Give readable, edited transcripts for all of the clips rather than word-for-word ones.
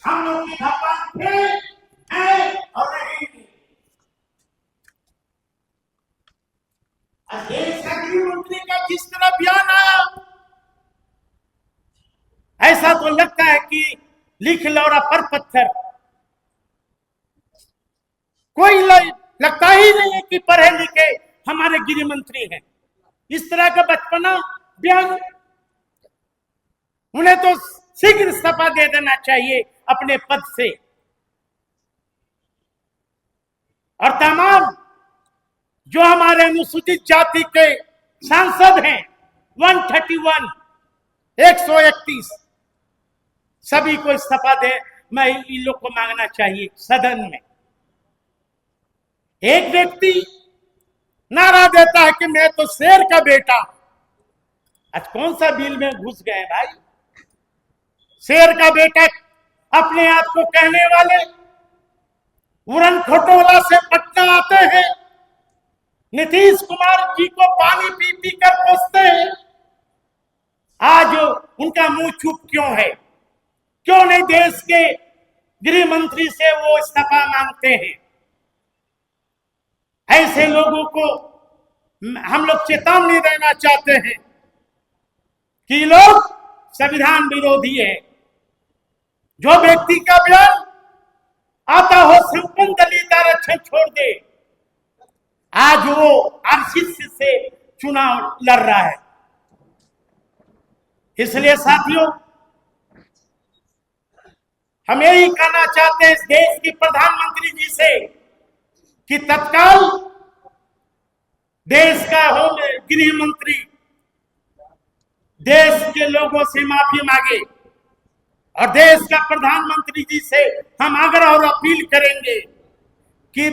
हम लोग की धपान थे है और रहेंगे। देश का गृह मंत्री का जिस तरह बयान आया, ऐसा तो लगता है कि लिख लौरा पर पत्थर। कोई लगता ही नहीं है कि पढ़े लिखे हमारे गृह मंत्री हैं। इस तरह का बचपना बयान, उन्हें तो शीघ्र इस्तीफा दे देना चाहिए अपने पद से। और तमाम जो हमारे अनुसूचित जाति के सांसद हैं 131 131 सभी को इस्तीफा दे, मैं इन लोग को मांगना चाहिए सदन में। एक व्यक्ति नारा देता है कि मैं तो शेर का बेटा। आज कौन सा बिल में घुस गए भाई? शेर का बेटा अपने आप को कहने वाले उड़न खटोला से पटना आते हैं, नीतीश कुमार जी को पानी पी पी कर पोसते हैं। आज उनका मुंह चुप क्यों है? क्यों नहीं देश के गृह मंत्री से वो इस्तीफा मांगते हैं? ऐसे लोगों को हम लोग चेतावनी देना चाहते हैं कि लोग संविधान विरोधी है। जो व्यक्ति का बयान आता हो संपन्न दलित आरक्षण छोड़ दे, आज वो आरसीसी से चुनाव लड़ रहा है। इसलिए साथियों, हम यही कहना चाहते हैं इस देश के प्रधानमंत्री जी से कि तत्काल देश का होम गृह मंत्री देश के लोगों से माफी मांगे। और देश का प्रधानमंत्री जी से हम आग्रह और अपील करेंगे कि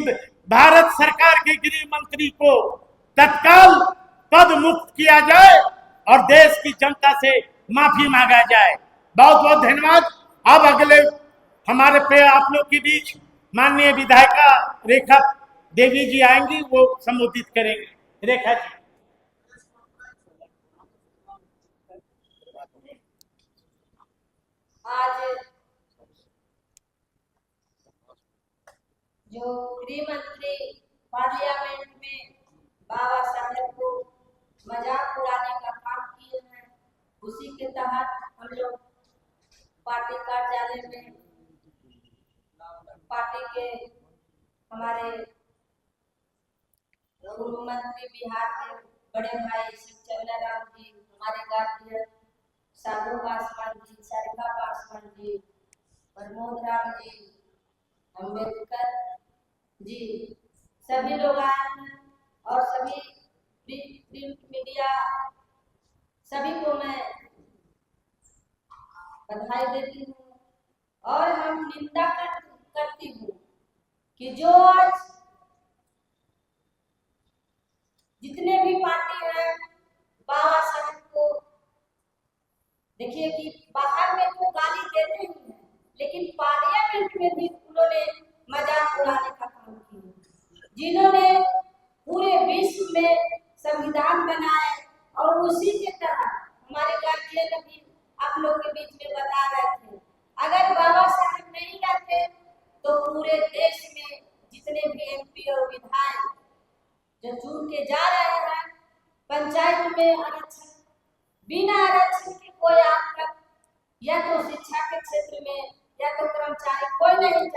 भारत सरकार के गृह मंत्री को तत्काल पद मुक्त किया जाए और देश की जनता से माफी मांगा जाए। बहुत बहुत धन्यवाद। अब अगले हमारे पे आप लोग के बीच माननीय विधायिका रेखा देवी जी आएंगी, वो संबोधित करेंगे। रेखा जी। आज जो गृह मंत्री पार्लियामेंट में बाबा साहेब को मजाक उड़ाने का काम किए हैं, उसी के तहत हम लोग पार्टी कार्यालय में पार्टी के हमारे गृह मंत्री बिहार के बड़े भाई चंद्रराम जी, हमारे गार्जियन साधु पासवान जी, सारिका पासवान जी, प्रमोद राम जी, अम्बेडकर जी, सभी लोग आए हैं और सभी प्रिंट मीडिया सभी को मैं बधाई देती हूँ। और हम निंदा करती हूँ कि जो आज जितने भी पार्टी हैं बाबा साहेब को देखिए कि बाहर में तो गाली देते ही हैं, लेकिन पार्लियामेंट में भी उन्होंने मजाक उड़ाने का काम किया। जिन्होंने पूरे विश्व में संविधान बनाए और उसी के तहत हमारे गार्जियन भी आप लोग के बीच में बता रहे थे, अगर बाबा साहेब नहीं रहते तो पूरे देश में जितने भी एमपी और विधायक जो चुन के जा रहे हैं पंचायत में आरक्षण, बिना आरक्षण के कोई आज तक या तो शिक्षा के क्षेत्र में या तो कर्मचारी कोई नहीं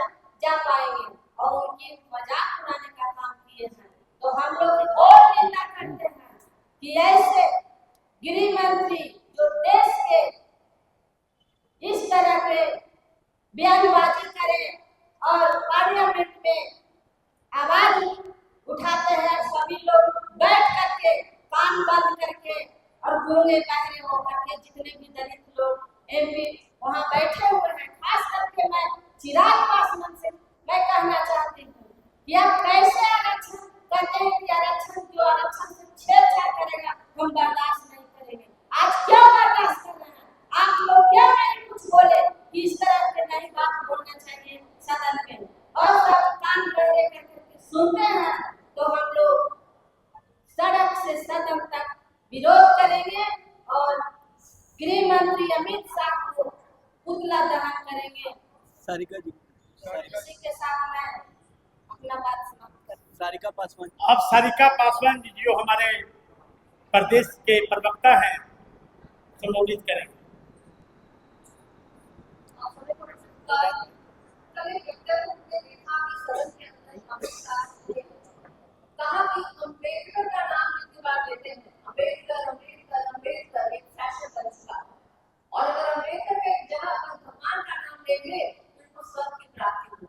जा पाएंगे और उनकी मजाक उड़ाने का काम किए हैं। तो हम लोग और निंदा करते हैं कि ऐसे गृह मंत्री जो देश के इस तरह के बयानबाजी करें और पार्लियामेंट में आवाज उठाते हैं, सभी लोग बैठ करके कान बंद करके और गूंगे बहरे होकर के जितने भी दलित लोग एमपी वहां बैठे हुए हैं, खास करके मैं चिराग पासवान से मैं कहना चाहती हूँ कि आप कैसे आरक्षण करते हैं कि आरक्षण जो आरक्षण से छेड़छाड़ करेगा हम बर्दाश्त नहीं करेंगे। आज क्यों बर्दाश्त कर रहे हैं आप लोग? क्या नहीं कुछ बोले कि इस तरह के नहीं बात बोलना चाहिए सदन में, और सब कान बहरे करके सुनते हैं तो हम लोग सड़क से सदन तक विरोध करेंगे और गृह मंत्री अमित शाह को पुतला दहन करेंगे। सारिका जी, इसी के साथ मैं अपना बात समाप्त करती हूँ। सारिका पासवान। अब सारिका पासवान जी जो हमारे प्रदेश के प्रवक्ता हैं संबोधित करेंगे। कहा कि अम्बेडकर का नाम जितनी बार लेते हैं, अम्बेडकर अम्बेडकर अम्बेडकर एक फैशन बन चुका है। और अगर अम्बेडकर के जगह पर भगवान का नाम लेंगे तो इनको स्वर्ग की प्राप्ति होगी।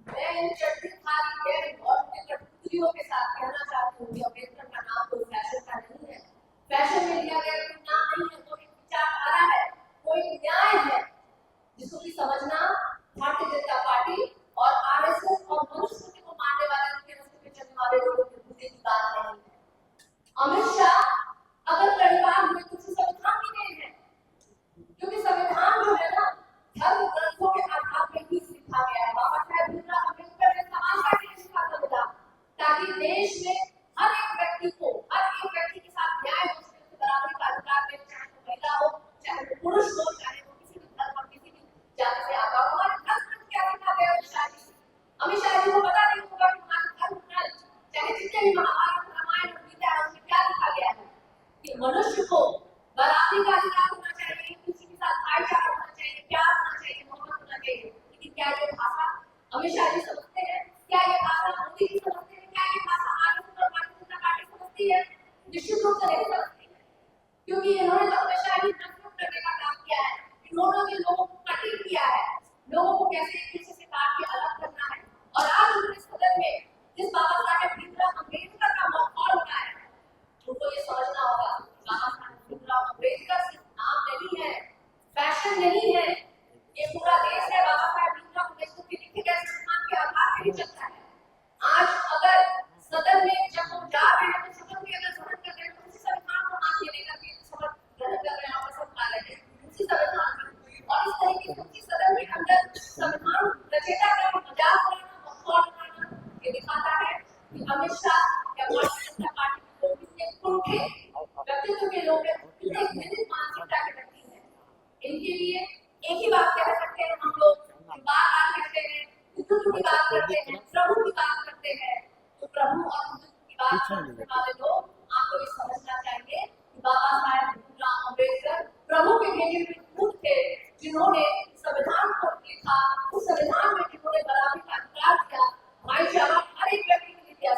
मैं इन चरित्रधारी गैर और उनके कठपुतलियों के साथ कहना चाहती हूँ कि अम्बेडकर का नाम कोई फैशन का नहीं है। फैशन में लिया गया कोई नाम नहीं है, कोई विचारधारा है, कोई न्याय है जिसको कि समझना भारतीय जनता पार्टी और आरएसएस और मनुस्मृति को मानने वाले उनके रास्ते पे चलने वाले लोगों की बुद्धि की बात नहीं है। अमित शाह अगर परिवार में कुछ संविधान भी नहीं है, क्योंकि संविधान जो है ना धर्म ग्रंथों के आधार पर ही लिखा गया है। बाबा साहेब भीमराव अम्बेडकर ने समाज का लिए लिखा संविधान ताकि देश में हर एक व्यक्ति को, हर एक व्यक्ति के साथ न्याय हो सके, बराबरी का अधिकार मिले, चाहे वो महिला हो, चाहे वो पुरुष हो, चाहे वो किसी भी धर्म और किसी भी जाति से आता हो। हमारे धर्म में क्या लिखा गया है? अमित शाह जी को पता नहीं होगा कि हमारे धर्म में चाहे जितने भी महाभारत, रामायण और गीता है उसमें क्या लिखा गया है कि मनुष्य को बराबरी का अधिकार होना चाहिए, किसी के साथ भाईचारा होना चाहिए, प्यार होना चाहिए, मोहब्बत होना चाहिए। लेकिन क्या ये भाषा अमित शाह जी समझते हैं? क्या ये भाषा मोदी जी समझते हैं? क्या ये भाषा आरएसएस और भारतीय जनता पार्टी समझती है? निश्चित रूप से नहीं समझती है, क्योंकि इन्होंने तो हमेशा ही नफरत करने का काम किया है। इन्होंने जो लोगों को कटिंग किया है, लोगों को कैसे एक दूसरे से काट के अलग करना है। और आज उनके सदन में जिस बाबा साहेब भीमराव अम्बेडकर का माहौल होना है, उनको ये समझना होगा बाबा साहेब भीमराव अम्बेडकर सिर्फ नाम नहीं है, फैशन नहीं है, ये पूरा देश है। बाबा साहेब भीमराव अम्बेडकर के लिखे गए संविधान के आधार पर ही चलता है। आज अगर सदन में जब हम जा रहे हैं तो सदन में अगर ग्रहण कर रहे हैं तो उसी संविधान को हाथ लेने का शपथ ग्रहण कर रहे हैं और शपथ पा रहे हैं उसी संविधान में। और इस तरीके से उसी सदन के अंदर संविधान रचयिता का मजाक उड़ाना, मखौल उड़ाना ये दिखाता है कि अमित शाह या भारतीय जनता पार्टी के लोग कितने पुरखे व्यक्तित्व के लोग हैं, कितने घृणित मानसिकता के व्यक्ति हैं। इनके लिए एक ही बात कह सकते हैं हम लोग, बार-बार कहते हैं, हिंदुत्व की बात करते हैं, प्रभु की बात करते हैं, तो प्रभु और हिंदुत्व की बात करने वाले लोग आपको ये समझना चाहिए कि बाबा साहेब भीमराव अम्बेडकर प्रभु के भेजे हुए दूत थे, जिन्होंने संविधान को लिखा। उस संविधान में जिन्होंने बराबरी का अधिकार दिया, भाईचारा हर एक व्यक्ति के लिए दिया,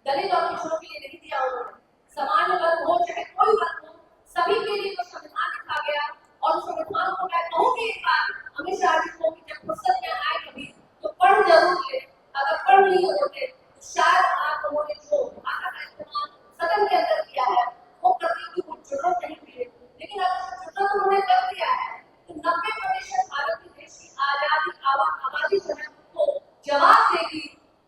दलित और पिछड़ों के लिए नहीं दिया उन्होंने। सामान्य वर्ग हो चाहे कोई वर्ग हो, सभी के लिए वो संविधान लिखा गया। और संविधान को मैं कहूंगी एक बार अमित शाह जी को कि जब फुर्सत में आए कभी तो पढ़ जरूर ले। अगर पढ़ लिए होते तो शायद आप लोगों ने जो भाषा का इस्तेमाल सदन के अंदर किया है वो करने की कुछ जरूरत नहीं मिले। लेकिन अगर जरूरत उन्होंने कर दिया है तो 90% भारत के देश की आजादी आबादी जो है उनको जवाब देगी।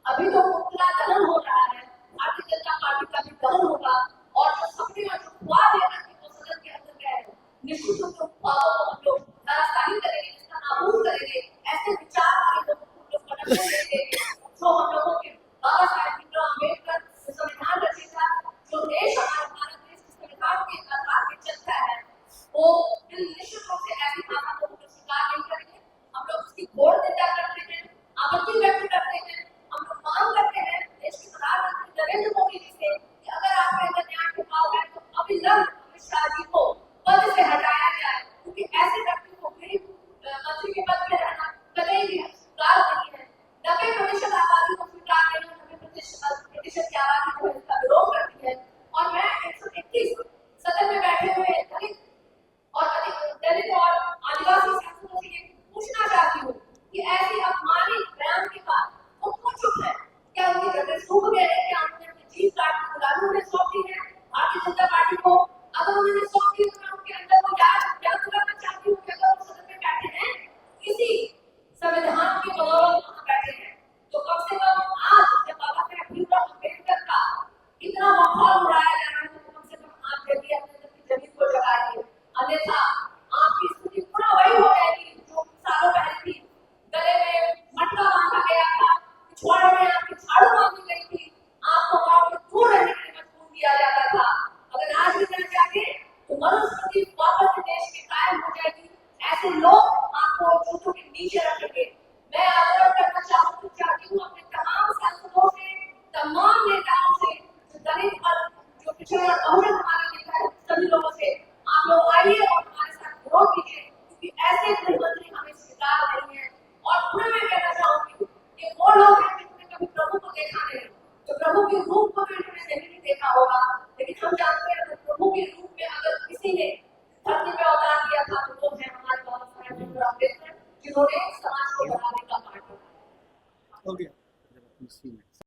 अभी तो पुतला दहन हो रहा है, भारतीय जनता पार्टी का भी दहन होगा। और जो सपने और जो ख्वाब लेकर के वो सदन के अंदर गए हैं, निश्चित रूप से ख्वाबों को हम लोग राजधानी करेंगे, जिसका नाबूद करेंगे। ऐसे विचार वाले लोगों को हम लोग पटक देंगे जो हम लोगों के बाबा साहेब भीमराव अम्बेडकर संविधान रचयिता, जो देश हमारा भारत देश के संविधान के आधार पर चलता है, वो निश्चित रूप से ऐसी भाषा को स्वीकार नहीं करेंगे। हम लोग उसकी घोर निंदा करते हैं, आपत्ति व्यक्त करते हैं। हम लोग मांग करते हैं देश के प्रधानमंत्री नरेंद्र मोदी जी से कि अगर आपके अंदर न्याय के भाव है तो अविलंब अमित शाह जी को पद से हटाया जाए, क्योंकि ऐसे व्यक्ति को गरीब मंत्री के पद में रहना कतई भी स्वीकार नहीं है। 90% आबादी को स्वीकार नहीं है, 90% की आबादी को इसका विरोध करती है। और मैं 121 सदन में बैठे हुए दलित और आदिवासी सांसदों से ये पूछना चाहती हूँ कि ऐसी अपमानित बयान के बाद वो क्यों चुप है? क्या उनके गले सूख गए हैं? क्या उन्होंने अपनी जीभ काट के गुलामी उन्हें सौंप दी है भारतीय जनता पार्टी को? अगर उन्होंने सौंप दी तो मैं उनके अंदर वो याद दिलाना चाहती हूँ कि अगर वो सदन में बैठे हैं इसी संविधान की बदौलत वहां बैठे हैं, तो कम से कम आज जब बाबा साहेब भीमराव अम्बेडकर का इतना माहौल उड़ाया जा रहा है तो कम से कम आप जल्दी अपने अंदर की जमीन को जगाइए। अन्यथा आपकी स्थिति पुनः वही हो जाएगी जो सालों पहले थी। गले में मटका बांधा गया था, पिछवाड़े में आपकी झाड़ू बांधी गई थी, आपको गांव में दूर रहने के लिए मजबूर किया जाता था। अगर आज भी करना चाहे तो मनुस्मृति वापस देश में कायम हो जाएगी। ऐसे लोग आपको जूतों के नीचे रखेंगे, मैं आग्रह करना चाहती हूँ अपने तमाम सांसदों से, तमाम नेताओं से, जो दलित और जो पिछड़े और बहुजन हमारे नेता है, सभी लोगों से आप लोग आइए और हमारे साथ विरोध कीजिए, क्योंकि ऐसे गृहमंत्री हमें स्वीकार नहीं है। और पुनः मैं कहना चाहूंगी कि वो लोग हैं जिन्होंने कभी प्रभु को देखा नहीं, तो प्रभु के रूप को तो इन्होंने नहीं देखा होगा, लेकिन हम जानते हैं प्रभु के